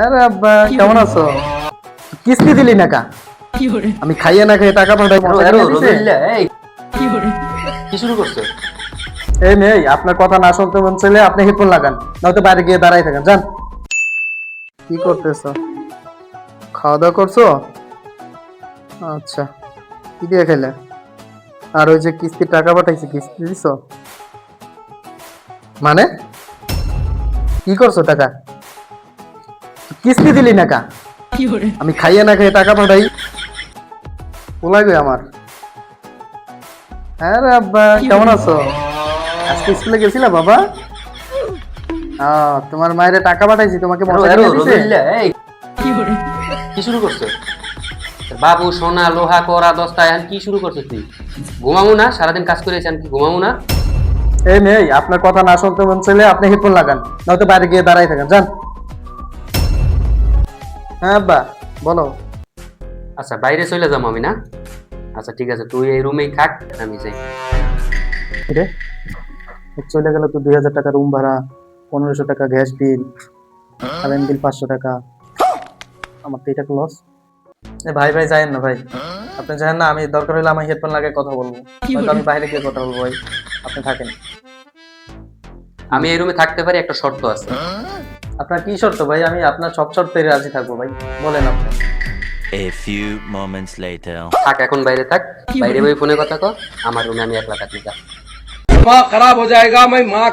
আরে আব্বা কেমন আছো? কিস্তি দিলি না কা? আমি খাইয়ে না খাইয়ে টাকা পাঠাই কি শুরু করছো? এই মেয়ে আপনার কথা না শুনতে মন চাইলে আপনি হেডফোন লাগান, নয়তো বাইরে গিয়ে দাঁড়াই থাকেন। যান। কি করতেছো? খাওয়া দাওয়া করছো? আচ্ছা, কি দিয়ে খেলে? আর ওই যে কিস্তির টাকা পাঠাইছি, কিস্তি দিছো? মানে কি করছো টাকা? কিস্তি দিলি না কা? আমি খাইয়ে না খাইয়ে টাকা পাঠাই ওলাইবে আমার। আরে আব্বা কেমন আছো? আজকে স্কুলে গেছিলা বাবা? তোমার মায়ের টাকা পাঠাইছি, তোমাকে মশা কিনে দিছে? কি শুরু করছো? বাবু সোনা লোহা করা দস্তা এখন কি শুরু করছো তুই? ঘুমাবো না? সারাদিন কাজ করে কি ঘুমাবো না? এই মেয়ে আপনার কথা না শুনতে মন চাইলে আপনি হেডফোন লাগান, নয়তো বাইরে গিয়ে দাঁড়াই থাকেন। যান। হ্যাঁ আব্বা বলো। আচ্ছা বাইরে চলে যাবো আমি না? আচ্ছা ঠিক আছে, তুই এই রুমেই থাক, আমি যাই। রে চলে গেল তো 2000 টাকা রুম ভাড়া, 1500 টাকা গ্যাস বিল, কারেন্ট বিল 500 টাকা। আমার তো এটা লস। ভাই ভাই যায়েন না ভাই, আপনি জানেন না, আমি দরকার হলে আমার হেডফোন লাগিয়ে কথা বলবো, হয়তো আমি বাইরে গিয়ে কথা বলবো। ভাই আপনি থাকেন। আমি এই রুমে থাকতে পারি, একটা শর্ত আছে। আপনার কি শর্ত ভাই? আমি আপনার সব শর্তে রাজি থাকবো ভাই, বলেন আপনি। A few moments later. থাক, এখন বাইরে থাক, বাইরে বই ফোনে কথা কর, আমার রুমে আমি একলা থাকি। যা। दिमाग खराब हो जाएगा मैं माँ